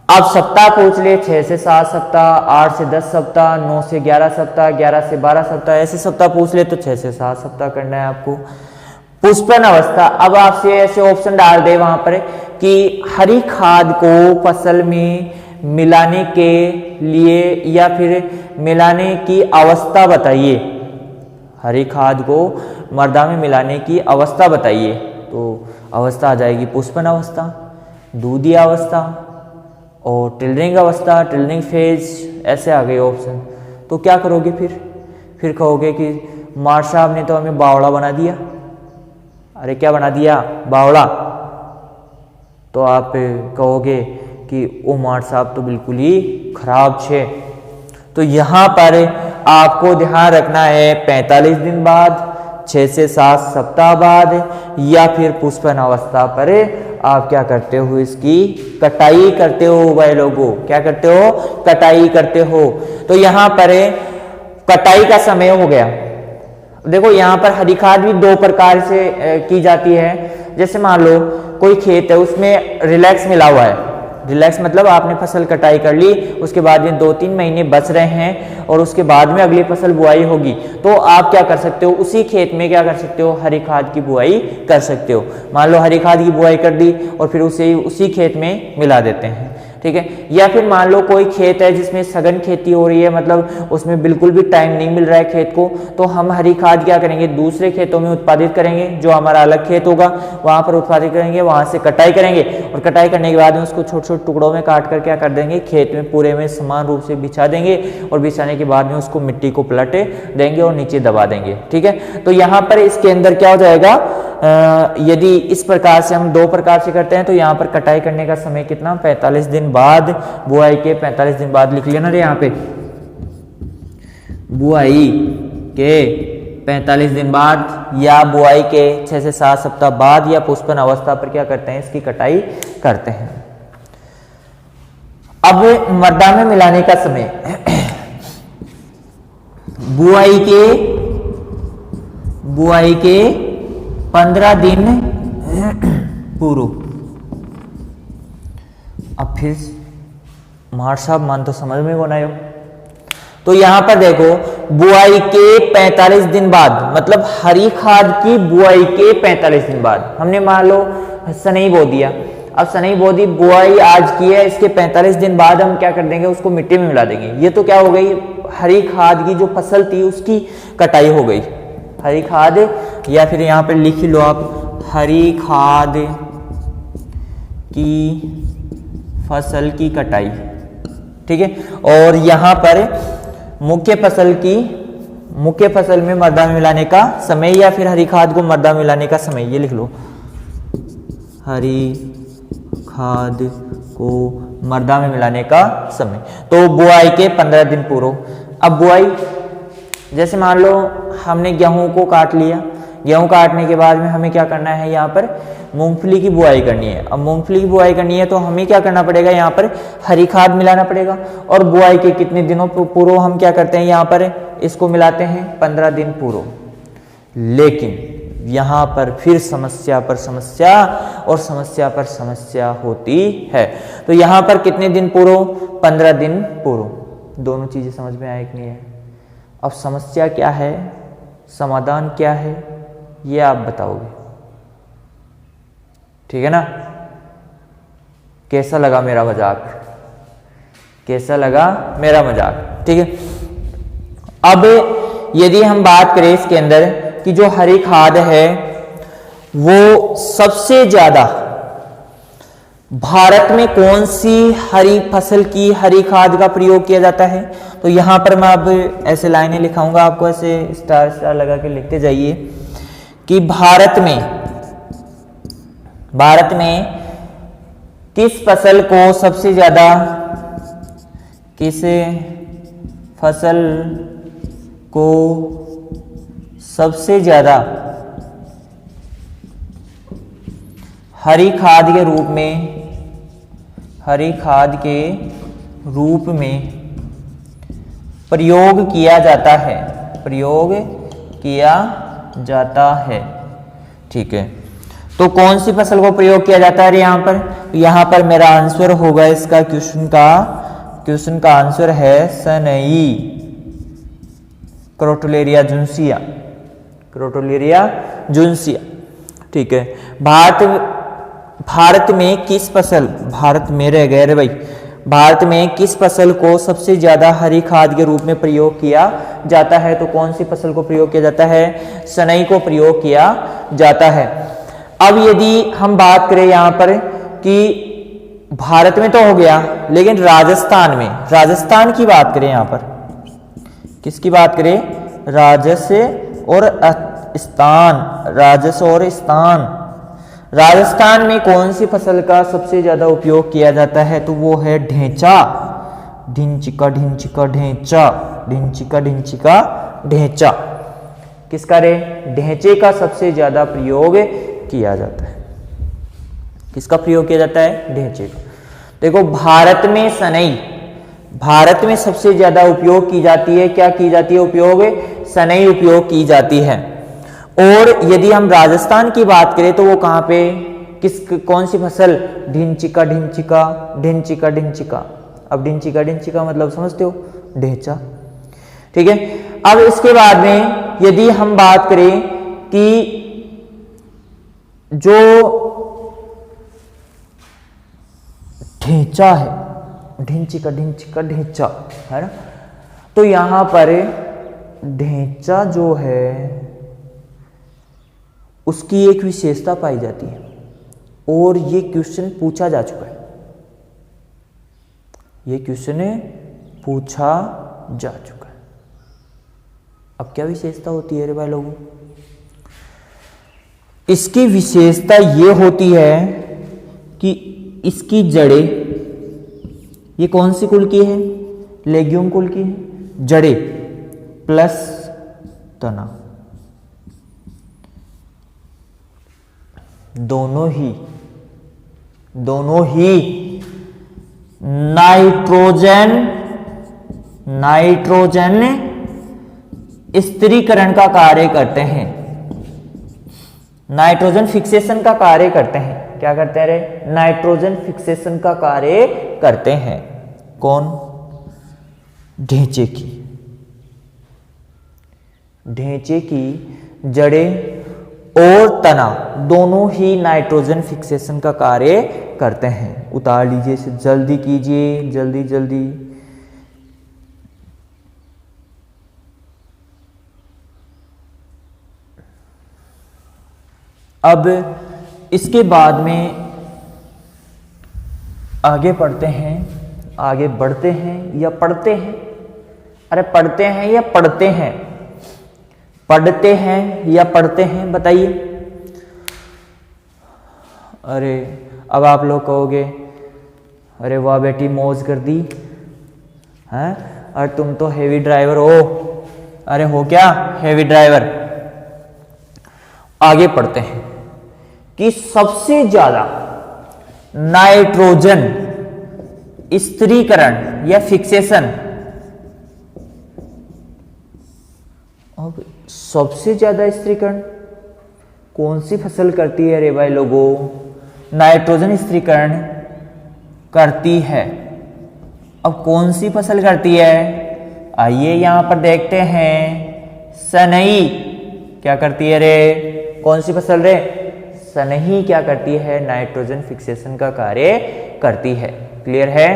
अब सप्ताह पूछ ले, 6 से 7 सप्ताह, 8 से 10 सप्ताह, 9 से 11 सप्ताह, 11 से 12 सप्ताह, ऐसे सप्ताह पूछ ले तो 6 से 7 सप्ताह करना है आपको। पुष्पन अवस्था, अब आपसे ऐसे ऑप्शन डाल दे वहां पर कि हरी खाद को फसल में मिलाने के लिए या फिर मिलाने की अवस्था बताइए, हरी खाद को मर्दा में मिलाने की अवस्था बताइए। तो अवस्था आ जाएगी पुष्पन अवस्था, दूधी अवस्था और टिल्डरिंग अवस्था, टिल्डरिंग फेज, ऐसे आ गए ऑप्शन। तो क्या करोगे फिर कहोगे कि मार साहब ने तो हमें बावड़ा बना दिया। अरे क्या बना दिया, बावड़ा। तो आप कहोगे कि ओ मार साहब तो बिल्कुल ही खराब छे। तो यहाँ पर आपको ध्यान रखना है 45 दिन बाद, 6 से 7 सप्ताह बाद, या फिर पुष्पन अवस्था पर आप क्या करते हो, इसकी कटाई करते हो। भाई लोगों क्या करते हो, कटाई करते हो। तो यहाँ पर कटाई का समय हो गया। देखो यहाँ पर हरी खाद भी 2 प्रकार से की जाती है। जैसे मान लो कोई खेत है उसमें रिलैक्स मिला हुआ है, रिलैक्स मतलब आपने फसल कटाई कर ली, उसके बाद में 2-3 महीने बच रहे हैं और उसके बाद में अगली फसल बुआई होगी, तो आप क्या कर सकते हो, उसी खेत में क्या कर सकते हो, हरी खाद की बुआई कर सकते हो। मान लो हरी खाद की बुआई कर दी और फिर उसे उसी खेत में मिला देते हैं, ठीक है। या फिर मान लो कोई खेत है जिसमें सघन खेती हो रही है, मतलब उसमें बिल्कुल भी टाइम नहीं मिल रहा है खेत को, तो हम हरी खाद क्या करेंगे, दूसरे खेतों में उत्पादित करेंगे, जो हमारा अलग खेत होगा वहां पर उत्पादित करेंगे, वहां से कटाई करेंगे और कटाई करने के बाद में उसको छोटे छोटे टुकड़ों में काट कर क्या कर देंगे, खेत में पूरे में समान रूप से बिछा देंगे और बिछाने के बाद में उसको मिट्टी को पलट देंगे और नीचे दबा देंगे, ठीक है। तो यहाँ पर इसके अंदर क्या हो जाएगा, यदि इस प्रकार से हम 2 प्रकार से करते हैं तो यहाँ पर कटाई करने का समय कितना, 45 दिन बाद, बुआई के 45 दिन बाद लिख लिया ना रे यहाँ पे, बुआई के 45 दिन बाद या बुआई के 6 से 7 सप्ताह बाद या पुष्पन अवस्था पर क्या करते हैं, इसकी कटाई करते हैं। अब मृदा में मिलाने का समय, बुआई के 15 दिन पूर्व। अब फिर मार साहब मान तो समझ में बनायो, तो यहां पर देखो बुआई के 45 दिन बाद, मतलब हरी खाद की बुआई के 45 दिन बाद, हमने मान लो सनई बो दिया, अब सनई बो दी, बुआई आज की है, इसके 45 दिन बाद हम क्या कर देंगे, उसको मिट्टी में मिला देंगे। ये तो क्या हो गई, हरी खाद की जो फसल थी उसकी कटाई हो गई, हरी खाद, या फिर यहां पर लिख लो आप, हरी खाद की फसल की कटाई, ठीक है। और यहां पर मुख्य फसल में मृदा में मिलाने का समय या फिर हरी खाद को मृदा में मिलाने का समय, ये लिख लो, हरी खाद को मृदा में मिलाने का समय। तो बुआई के 15 दिन पूर्व। अब बुआई, जैसे मान लो हमने गेहूं को काट लिया, गेहूं काटने के बाद में हमें क्या करना है, यहाँ पर मूंगफली की बुआई करनी है। अब मूंगफली की बुआई करनी है तो हमें क्या करना पड़ेगा, यहाँ पर हरी खाद मिलाना पड़ेगा। और बुआई के कितने दिनों पूर्व हम क्या करते हैं, यहाँ पर इसको मिलाते हैं 15 दिन पूर्व। लेकिन यहाँ पर फिर समस्या पर समस्या और समस्या पर समस्या होती है। तो यहाँ पर कितने दिन पूर्व, 15 दिन पूर्व। दोनों चीजें समझ में आए कि नहीं है। अब समस्या क्या है, समाधान क्या है, ये आप बताओगे, ठीक है ना। कैसा लगा मेरा मजाक, कैसा लगा मेरा मजाक, ठीक है। अब यदि हम बात करें इसके अंदर कि जो हरी खाद है वो सबसे ज्यादा भारत में कौन सी हरी फसल की हरी खाद का प्रयोग किया जाता है, तो यहां पर मैं अब ऐसे लाइनें लिखाऊंगा, आपको ऐसे स्टार स्टार लगा के लिखते जाइए कि भारत में किस फसल को सबसे ज्यादा, किस फसल को सबसे ज्यादा हरी खाद के रूप में प्रयोग किया जाता है, ठीक है। तो कौन सी फसल को प्रयोग किया जाता है यहाँ पर मेरा आंसर होगा इसका क्वेश्चन का आंसर है सनई, क्रोटोलेरिया जुन्सिया, ठीक है। भारत में किस फसल, भारत में रह गए रे भाई, भारत में किस फसल को सबसे ज्यादा हरी खाद के रूप में प्रयोग किया जाता है, तो कौन सी फसल को प्रयोग किया जाता है, सनई को प्रयोग किया जाता है। अब यदि हम बात करें यहाँ पर कि भारत में तो हो गया, लेकिन राजस्थान की बात करें, यहाँ पर किसकी बात करें, राजस्थान में कौन सी फसल का सबसे ज्यादा उपयोग किया जाता है, तो वो है ढेंचा, ढेंचा। किसका रे, ढेंचे का सबसे ज्यादा प्रयोग किया जाता है। किसका प्रयोग किया जाता है, ढेंचे का। देखो भारत में सबसे ज्यादा उपयोग की जाती है, क्या की जाती है उपयोग, सनई उपयोग की जाती है। और यदि हम राजस्थान की बात करें तो वो कहां पे, कौन सी फसल, ढिंचिका ढिंचिका ढिंचिका ढिंचिका। अब ढिंचिका ढिंचिका मतलब समझते हो, ढेंचा। ठीक है, अब इसके बाद में यदि हम बात करें कि जो ढेंचा है, ढिंचिका ढिंचिका ढेंचा है ना, तो यहां पर ढेंचा जो है उसकी एक विशेषता पाई जाती है और ये क्वेश्चन पूछा जा चुका है, ये क्वेश्चन पूछा जा चुका है। अब क्या विशेषता होती है रे भाई लोगों? इसकी विशेषता ये होती है कि इसकी जड़ें, ये कौन सी कुल की है, लेग्यूम कुल की है, जड़ें प्लस तना दोनों ही नाइट्रोजन स्थिरीकरण का कार्य करते हैं, नाइट्रोजन फिक्सेशन का कार्य करते हैं। क्या करते हैं रे? नाइट्रोजन फिक्सेशन का कार्य करते हैं। कौन? ढेंचे की जड़ें और तना दोनों ही नाइट्रोजन फिक्सेशन का कार्य करते हैं। उतार लीजिए इसे, जल्दी कीजिए, जल्दी जल्दी। अब इसके बाद में आगे पढ़ते हैं, आगे बढ़ते हैं या पढ़ते हैं? अरे पढ़ते हैं या पढ़ते हैं? पढ़ते हैं या पढ़ते हैं, बताइए। अरे अब आप लोग कहोगे अरे वाह बेटी मौज कर दी हैं, अरे तुम तो हेवी ड्राइवर हो। अरे हो क्या हेवी ड्राइवर? आगे पढ़ते हैं कि सबसे ज्यादा नाइट्रोजन स्थिरीकरण या फिक्सेशन, अब सबसे ज्यादा स्थिरीकरण कौन सी फसल करती है रे भाई लोगों? नाइट्रोजन स्थिरीकरण करती है। अब कौन सी फसल करती है? आइए यहां पर देखते हैं। सनई क्या करती है रे? कौन सी फसल रे? सनई क्या करती है? नाइट्रोजन फिक्सेशन का कार्य करती है। क्लियर है?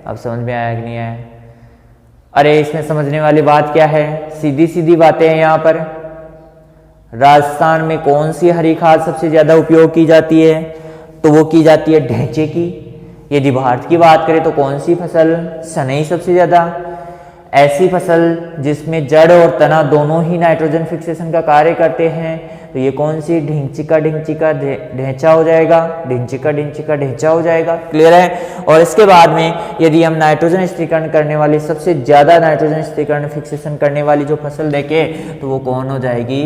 अब समझ में आया कि नहीं आया? अरे इसमें समझने वाली बात क्या है? सीधी सीधी बातें हैं यहाँ पर। राजस्थान में कौन सी हरी खाद सबसे ज्यादा उपयोग की जाती है? तो वो की जाती है ढेंचे की। यदि भारत की बात करें तो कौन सी फसल? सनई सबसे ज्यादा। ऐसी फसल जिसमें जड़ और तना दोनों ही नाइट्रोजन फिक्सेशन का कार्य करते हैं, तो ये कौन सी? ढिंचिका ढिंचिका ढेंचा हो जाएगा, ढिंचिका ढिंचिका ढेंचा हो जाएगा। क्लियर है? और इसके बाद में यदि हम नाइट्रोजन स्थिरीकरण करने वाली, सबसे ज्यादा नाइट्रोजन स्थिरीकरण फिक्सेशन करने वाली जो फसल देखें तो वो कौन हो जाएगी?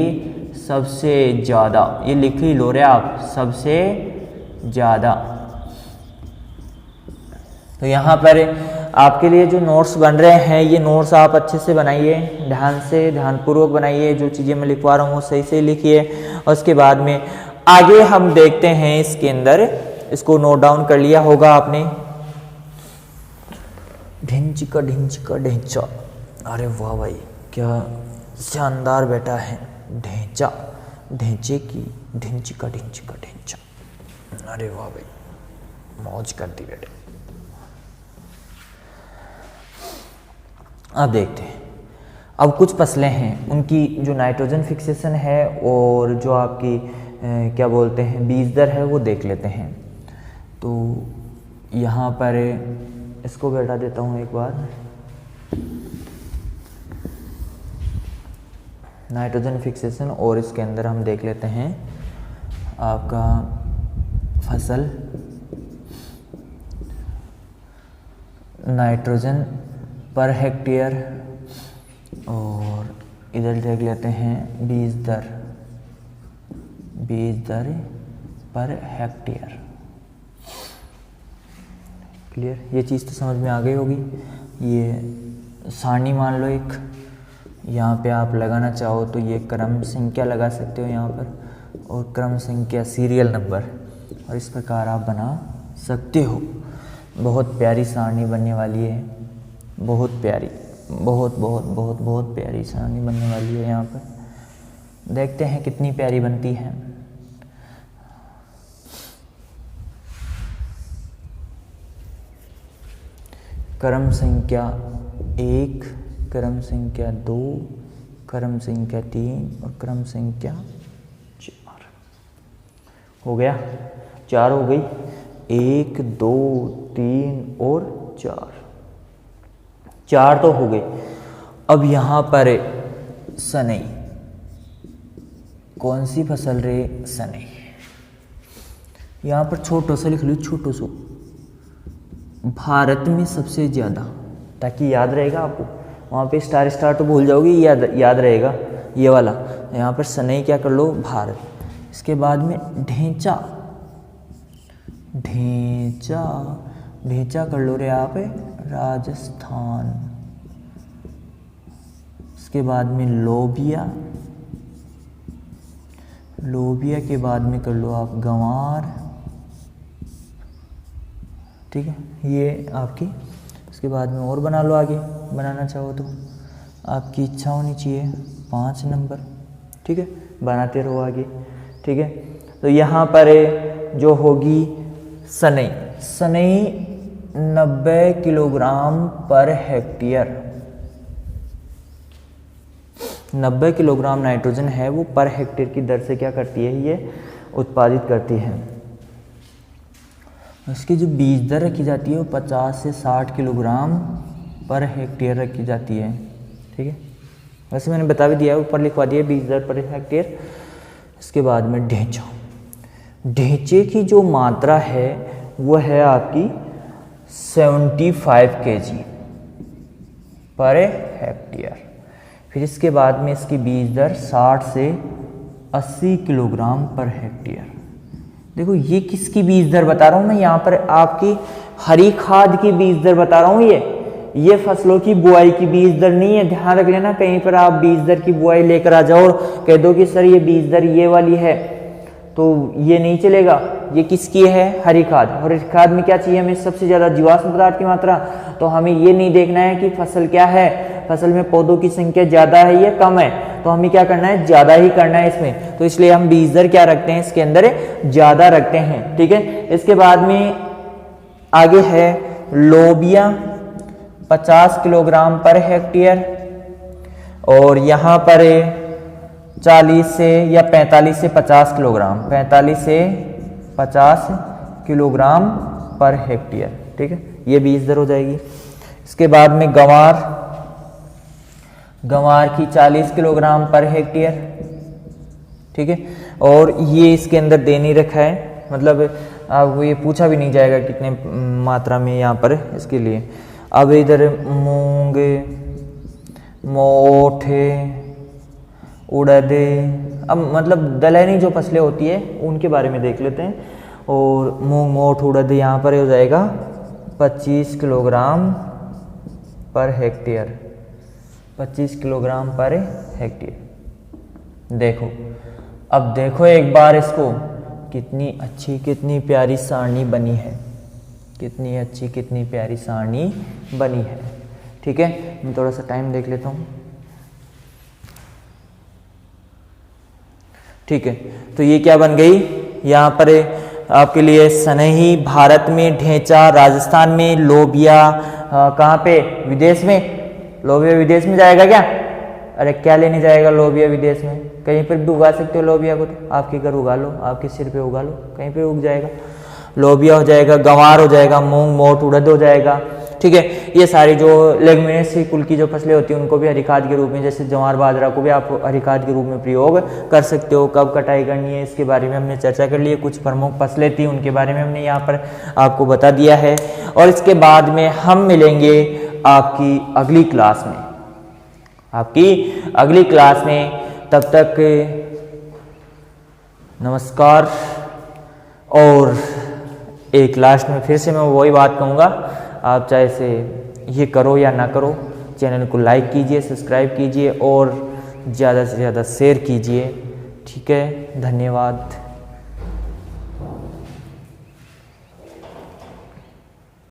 सबसे ज्यादा। ये लिख ही लो रे आप, सबसे ज्यादा। तो यहाँ पर आपके लिए जो नोट्स बन रहे हैं, ये नोट्स आप अच्छे से बनाइए, ध्यान से, ध्यानपूर्वक बनाइए। जो चीज़ें मैं लिखवा रहा हूँ वो सही से लिखिए। और उसके बाद में आगे हम देखते हैं इसके अंदर, इसको नोट डाउन कर लिया होगा आपने। ढिंचिका ढिंचिका ढेंचा, अरे वाह भाई क्या शानदार बेटा है। ढेंचा, ढेंचे की ढिंचिका ढिंचिका ढेंचा, अरे वाह भाई मौज कर दी बेटे। अब देखते हैं, अब कुछ फसलें हैं उनकी जो नाइट्रोजन फिक्सेशन है और जो आपकी क्या बोलते हैं बीज दर है वो देख लेते हैं। तो यहाँ पर इसको बैठा देता हूँ एक बार। नाइट्रोजन फिक्सेशन और इसके अंदर हम देख लेते हैं आपका फसल नाइट्रोजन पर हेक्टेयर, और इधर देख लेते हैं बीज दर पर हेक्टेयर। क्लियर? ये चीज़ तो समझ में आ गई होगी। ये सारणी मान लो एक, यहाँ पे आप लगाना चाहो तो ये क्रम संख्या लगा सकते हो यहाँ पर, और क्रम संख्या सीरियल नंबर, और इस प्रकार आप बना सकते हो। बहुत प्यारी सारणी बनने वाली है, बहुत प्यारी, बहुत बहुत बहुत बहुत प्यारी सारणी बनने वाली है। यहाँ पर देखते हैं कितनी प्यारी बनती है। क्रम संख्या 1, क्रम संख्या 2, क्रम संख्या 3 और क्रम संख्या 4 हो गया। 4 हो गई, 1 2 3 और 4 तो हो गई। अब यहाँ पर सनई, कौन सी फसल रे? सनई। यहाँ पर छोटो सा लिख लो, छोटो सो, भारत में सबसे ज़्यादा, ताकि याद रहेगा आपको। वहाँ पे स्टार स्टार तो भूल जाओगे, याद रहेगा ये वाला। यहाँ पर सनई क्या कर लो? भारत। इसके बाद में ढेंचा, ढेंचा, ढेंचा कर लो रे आप, राजस्थान। इसके बाद में लोबिया, लोबिया के बाद में कर लो आप गंवार, ठीक है, ये आपकी। इसके बाद में और बना लो, आगे बनाना चाहो तो आपकी इच्छा होनी चाहिए। 5 नंबर, ठीक है, बनाते रहो आगे, ठीक है। तो यहाँ पर जो होगी सनई, सनई 90 kilogram per hectare, 90 kilogram nitrogen है वो पर हेक्टेयर की दर से क्या करती है? ये उत्पादित करती है। इसकी जो बीज दर रखी जाती है वो 50 से 60 किलोग्राम पर हेक्टेयर रखी जाती है, ठीक है। वैसे मैंने बता भी दिया है, ऊपर लिखवा दिया बीज दर पर हेक्टेयर। इसके बाद में ढेंचा, ढेंचे की जो मात्रा है वो है आपकी 75 kg पर हेक्टेयर। फिर इसके बाद में इसकी बीज दर 60 से 80 किलोग्राम पर हेक्टेयर। देखो ये किसकी बीज दर बता रहा हूँ मैं, यहाँ पर आपकी हरी खाद की बीज दर बता रहा हूँ। ये फसलों की बुआई की बीज दर नहीं है, ध्यान रख लेना। कहीं पर आप बीज दर की बुआई लेकर आ जाओ और कह दो कि सर ये बीज दर ये वाली है, तो ये नहीं चलेगा। ये किसकी है? हरी खाद। और हरी खाद में क्या चाहिए हमें? सबसे ज़्यादा जीवाश्म पदार्थ की मात्रा। तो हमें ये नहीं देखना है कि फसल क्या है, फसल में पौधों की संख्या ज़्यादा है या कम है, तो हमें क्या करना है? ज़्यादा ही करना है इसमें। तो इसलिए हम बीज दर क्या रखते हैं इसके अंदर? ज़्यादा रखते हैं, ठीक है। इसके बाद में आगे है लोबिया, 50 किलोग्राम पर हेक्टेयर। और यहाँ पर 40 से या 45 से 50 किलोग्राम, 45 से 50 किलोग्राम पर हेक्टेयर, ठीक है, ये बीज दर हो जाएगी। इसके बाद में गंवार, गंवार की 40 किलोग्राम पर हेक्टेयर, ठीक है। और ये इसके अंदर दे नहीं रखा है, मतलब आपको ये पूछा भी नहीं जाएगा कितने मात्रा में यहाँ पर इसके लिए। अब इधर मूंग, मोठ, उड़द, अब मतलब दलहनी जो फसलें होती है उनके बारे में देख लेते हैं। और मूंग, मोठ, उड़द यहाँ पर हो जाएगा 25 kilogram per hectare, 25 kilogram per hectare. देखो, अब देखो एक बार इसको, कितनी अच्छी कितनी प्यारी सारणी बनी है, कितनी अच्छी कितनी प्यारी सारणी बनी है, ठीक है। मैं थोड़ा सा टाइम देख लेता हूँ, ठीक है। तो ये क्या बन गई यहाँ पर आपके लिए? सनई भारत में, ढेंचा राजस्थान में, लोबिया कहाँ पे? विदेश में। लोबिया विदेश में जाएगा क्या? अरे क्या लेने जाएगा लोबिया विदेश में? कहीं पर भी उगा सकते हो लोबिया को, तो आपके घर उगा लो, आपके सिर पे उगा लो, कहीं पे उग जाएगा। लोबिया हो जाएगा, गंवार हो जाएगा, मूंग, मोठ, उड़द हो जाएगा, ठीक है। ये सारी जो लेग्युमिनेसी कुल की जो फसलें होती हैं उनको भी हरी खाद के रूप में, जैसे जवार बाजरा को भी आप हरी खाद के रूप में प्रयोग कर सकते हो। कब कटाई करनी है इसके बारे में हमने चर्चा कर ली है। कुछ प्रमुख फसलें थी उनके बारे में हमने यहाँ पर आपको बता दिया है। और इसके बाद में हम मिलेंगे आपकी अगली क्लास में, आपकी अगली क्लास में। तब तक नमस्कार। और एक लास्ट में फिर से मैं वही बात कहूँगा, आप चाहे से ये करो या ना करो, चैनल को लाइक कीजिए, सब्सक्राइब कीजिए और ज़्यादा से ज़्यादा शेयर कीजिए, ठीक है। धन्यवाद।